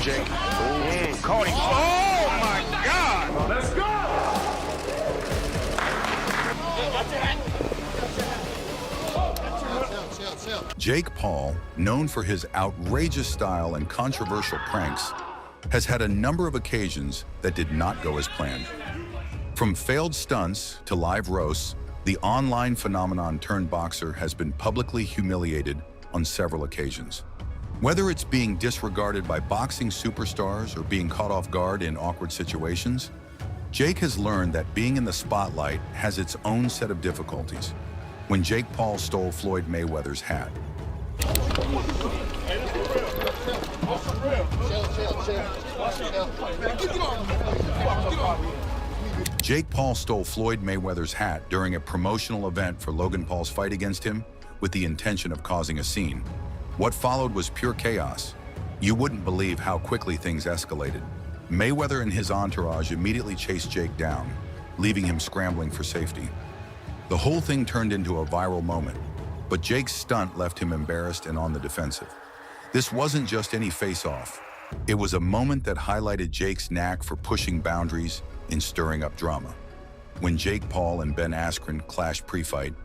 Jake. Caught him. Oh, my God. Let's go! Jake Paul, known for his outrageous style and controversial pranks, has had a number of occasions that did not go as planned. From failed stunts to live roasts, the online phenomenon turned boxer has been publicly humiliated on several occasions. Whether it's being disregarded by boxing superstars or being caught off guard in awkward situations, Jake has learned that being in the spotlight has its own set of difficulties. When Jake Paul stole Floyd Mayweather's hat, Jake Paul stole Floyd Mayweather's hat during a promotional event for Logan Paul's fight against him with the intention of causing a scene. What followed was pure chaos. You wouldn't believe how quickly things escalated. Mayweather and his entourage immediately chased Jake down, leaving him scrambling for safety. The whole thing turned into a viral moment, but Jake's stunt left him embarrassed and on the defensive. This wasn't just any face-off. It was a moment that highlighted Jake's knack for pushing boundaries and stirring up drama. When Jake Paul and Ben Askren clashed pre-fight,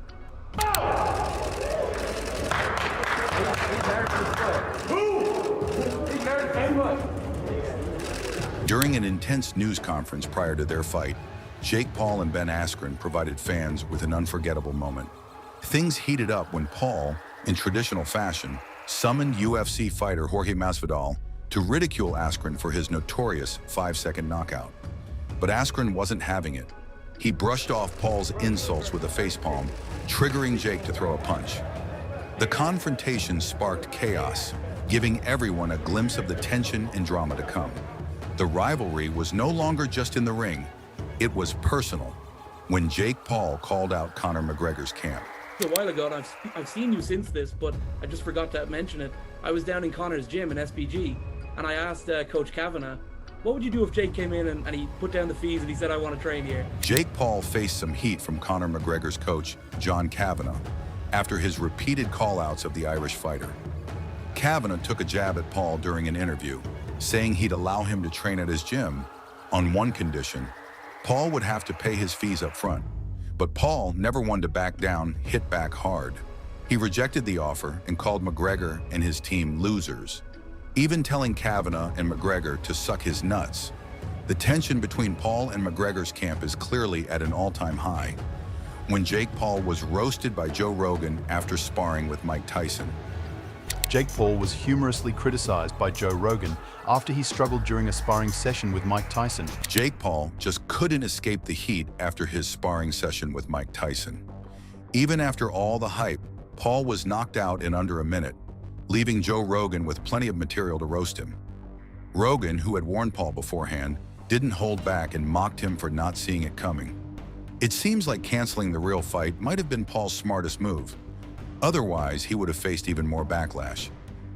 during an intense news conference prior to their fight, Jake Paul and Ben Askren provided fans with an unforgettable moment. Things heated up when Paul, in traditional fashion, summoned UFC fighter Jorge Masvidal to ridicule Askren for his notorious 5-second knockout. But Askren wasn't having it. He brushed off Paul's insults with a facepalm, triggering Jake to throw a punch. The confrontation sparked chaos, giving everyone a glimpse of the tension and drama to come. The rivalry was no longer just in the ring, it was personal when Jake Paul called out Conor McGregor's camp. A while ago, and I've seen you since this, but I just forgot to mention it. I was down in Conor's gym in SPG, and I asked Coach Kavanagh, what would you do if Jake came in and he put down the fees and he said, I want to train here? Jake Paul faced some heat from Conor McGregor's coach, John Kavanagh, after his repeated call-outs of the Irish fighter. Kavanagh took a jab at Paul during an interview, saying he'd allow him to train at his gym on one condition: Paul would have to pay his fees up front. But Paul, never one to back down, hit back hard. He rejected the offer and called McGregor and his team losers, even telling Kavanagh and McGregor to suck his nuts. The tension between Paul and McGregor's camp is clearly at an all-time high. When Jake Paul was roasted by Joe Rogan after sparring with Mike Tyson. Jake Paul was humorously criticized by Joe Rogan after he struggled during a sparring session with Mike Tyson. Jake Paul just couldn't escape the heat after his sparring session with Mike Tyson. Even after all the hype, Paul was knocked out in under a minute, leaving Joe Rogan with plenty of material to roast him. Rogan, who had warned Paul beforehand, didn't hold back and mocked him for not seeing it coming. It seems like canceling the real fight might have been Paul's smartest move. Otherwise, he would have faced even more backlash.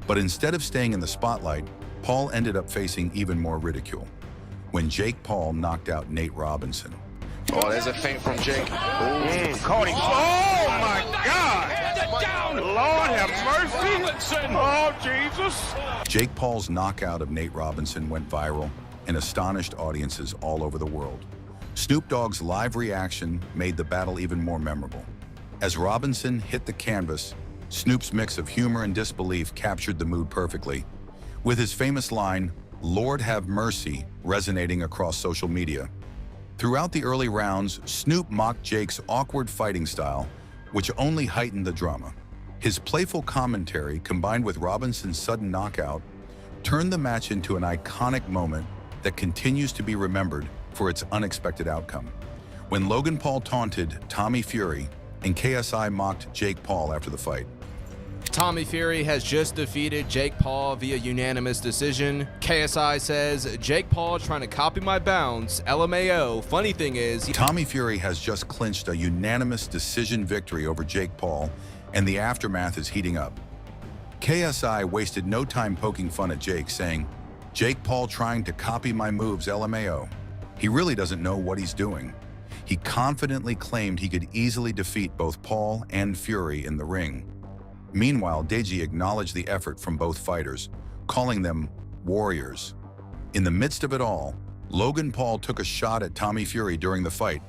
But instead of staying in the spotlight, Paul ended up facing even more ridicule when Jake Paul knocked out Nate Robinson. Oh, there's a feint from Jake. Caught him. Oh, my God. Lord have mercy. Oh, Jesus. Jake Paul's knockout of Nate Robinson went viral and astonished audiences all over the world. Snoop Dogg's live reaction made the battle even more memorable. As Robinson hit the canvas, Snoop's mix of humor and disbelief captured the mood perfectly, with his famous line, "Lord have mercy," resonating across social media. Throughout the early rounds, Snoop mocked Jake's awkward fighting style, which only heightened the drama. His playful commentary, combined with Robinson's sudden knockout, turned the match into an iconic moment that continues to be remembered for its unexpected outcome. When Logan Paul taunted Tommy Fury, and KSI mocked Jake Paul after the fight. Tommy Fury has just defeated Jake Paul via unanimous decision. KSI says, Jake Paul trying to copy my bounce, LMAO. Funny thing is, Tommy Fury has just clinched a unanimous decision victory over Jake Paul, and the aftermath is heating up. KSI wasted no time poking fun at Jake, saying, Jake Paul trying to copy my moves, LMAO. He really doesn't know what he's doing. He confidently claimed he could easily defeat both Paul and Fury in the ring. Meanwhile, Deji acknowledged the effort from both fighters, calling them warriors. In the midst of it all, Logan Paul took a shot at Tommy Fury during the fight,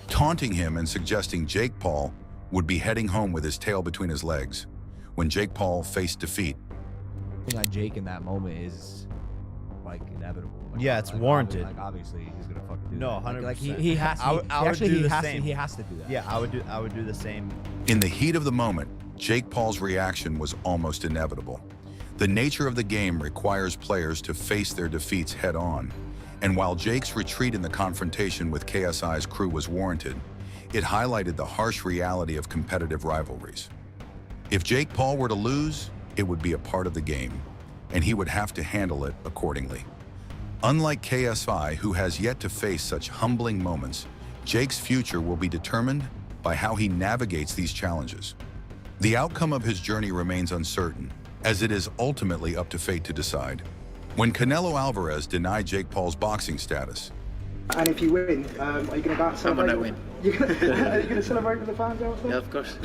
taunting him and suggesting Jake Paul would be heading home with his tail between his legs when Jake Paul faced defeat. I think on Jake in that moment is like inevitable. Like, Yeah, it's warranted. Like obviously he's gonna fucking do No, that. 100%. Like he has. I would do the same. He has to do that. Yeah, I would do the same. In the heat of the moment, Jake Paul's reaction was almost inevitable. The nature of the game requires players to face their defeats head-on, and while Jake's retreat in the confrontation with KSI's crew was warranted, it highlighted the harsh reality of competitive rivalries. If Jake Paul were to lose, it would be a part of the game, and he would have to handle it accordingly. Unlike KSI, who has yet to face such humbling moments, Jake's future will be determined by how he navigates these challenges. The outcome of his journey remains uncertain, as it is ultimately up to fate to decide. When Canelo Alvarez denied Jake Paul's boxing status, and if you win, are you going to go out and celebrate? I'm going to win. Are you going to celebrate with the fans out there? Yeah, of course.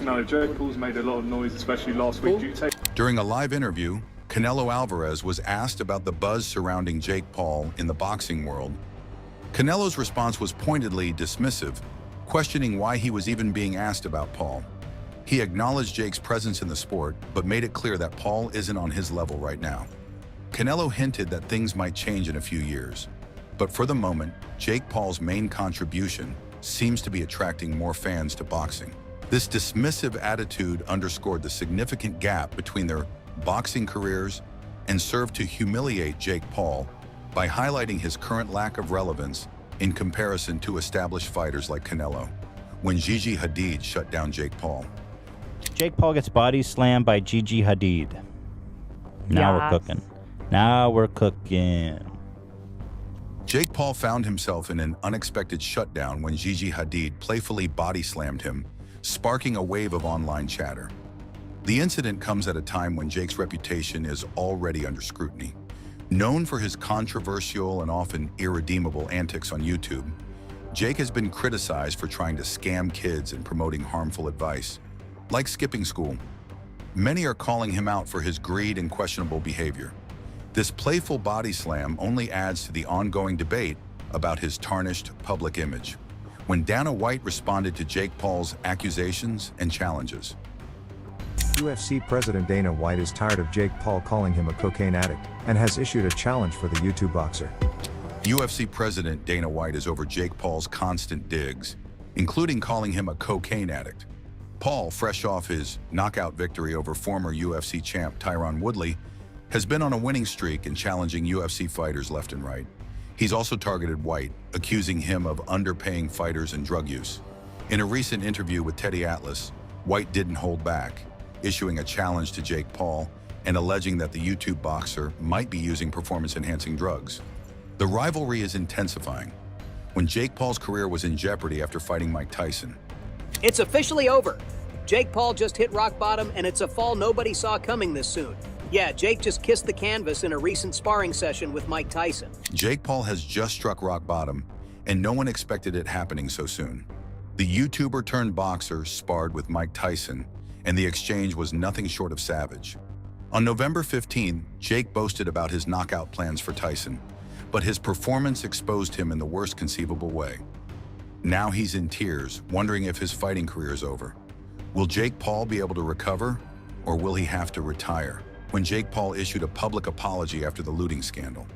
No, Jake Paul's made a lot of noise, especially last week. During a live interview, Canelo Alvarez was asked about the buzz surrounding Jake Paul in the boxing world. Canelo's response was pointedly dismissive, questioning why he was even being asked about Paul. He acknowledged Jake's presence in the sport, but made it clear that Paul isn't on his level right now. Canelo hinted that things might change in a few years, but for the moment, Jake Paul's main contribution seems to be attracting more fans to boxing. This dismissive attitude underscored the significant gap between their boxing careers and served to humiliate Jake Paul by highlighting his current lack of relevance in comparison to established fighters like Canelo, when Gigi Hadid shut down Jake Paul. Jake Paul gets body slammed by Gigi Hadid. Now we're cooking. Now we're cooking. Jake Paul found himself in an unexpected shutdown when Gigi Hadid playfully body slammed him, sparking a wave of online chatter. The incident comes at a time when Jake's reputation is already under scrutiny. Known for his controversial and often irredeemable antics on YouTube, Jake has been criticized for trying to scam kids and promoting harmful advice, like skipping school. Many are calling him out for his greed and questionable behavior. This playful body slam only adds to the ongoing debate about his tarnished public image. When Dana White responded to Jake Paul's accusations and challenges, UFC President Dana White is tired of Jake Paul calling him a cocaine addict and has issued a challenge for the YouTube boxer. UFC President Dana White is over Jake Paul's constant digs, including calling him a cocaine addict. Paul, fresh off his knockout victory over former UFC champ Tyron Woodley, has been on a winning streak and challenging UFC fighters left and right. He's also targeted White, accusing him of underpaying fighters and drug use. In a recent interview with Teddy Atlas, White didn't hold back, issuing a challenge to Jake Paul and alleging that the YouTube boxer might be using performance-enhancing drugs. The rivalry is intensifying. When Jake Paul's career was in jeopardy after fighting Mike Tyson, it's officially over. Jake Paul just hit rock bottom, and it's a fall nobody saw coming this soon. Yeah, Jake just kissed the canvas in a recent sparring session with Mike Tyson. Jake Paul has just struck rock bottom, and no one expected it happening so soon. The YouTuber turned boxer sparred with Mike Tyson, and the exchange was nothing short of savage. On November 15, Jake boasted about his knockout plans for Tyson, but his performance exposed him in the worst conceivable way. Now he's in tears, wondering if his fighting career is over. Will Jake Paul be able to recover, or will he have to retire? When Jake Paul issued a public apology after the looting scandal.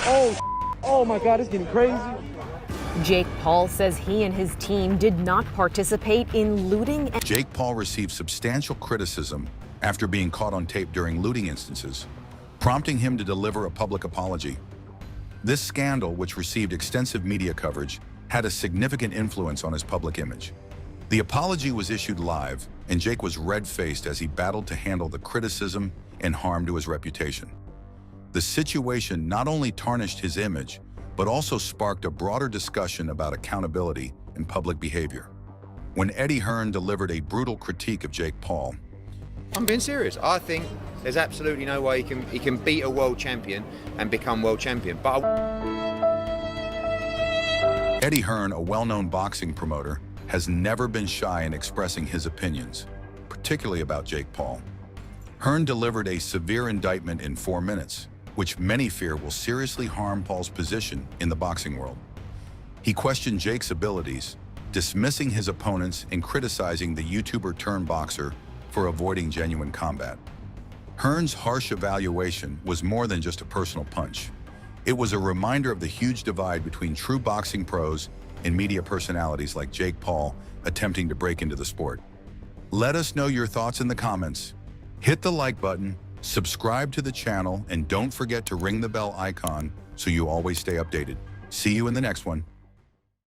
Oh my God, it's getting crazy. Jake Paul says he and his team did not participate in looting. Jake Paul received substantial criticism after being caught on tape during looting instances, prompting him to deliver a public apology. This scandal, which received extensive media coverage, had a significant influence on his public image. The apology was issued live, and Jake was red-faced as he battled to handle the criticism and harm to his reputation. The situation not only tarnished his image, but also sparked a broader discussion about accountability and public behavior. When Eddie Hearn delivered a brutal critique of Jake Paul, I'm being serious. I think there's absolutely no way he can beat a world champion and become world champion. But Eddie Hearn, a well-known boxing promoter, has never been shy in expressing his opinions, particularly about Jake Paul. Hearn delivered a severe indictment in 4 minutes, which many fear will seriously harm Paul's position in the boxing world. He questioned Jake's abilities, dismissing his opponents and criticizing the YouTuber turned boxer for avoiding genuine combat. Hearn's harsh evaluation was more than just a personal punch. It was a reminder of the huge divide between true boxing pros and media personalities like Jake Paul attempting to break into the sport. Let us know your thoughts in the comments. Hit the like button, subscribe to the channel, and don't forget to ring the bell icon so you always stay updated. See you in the next one.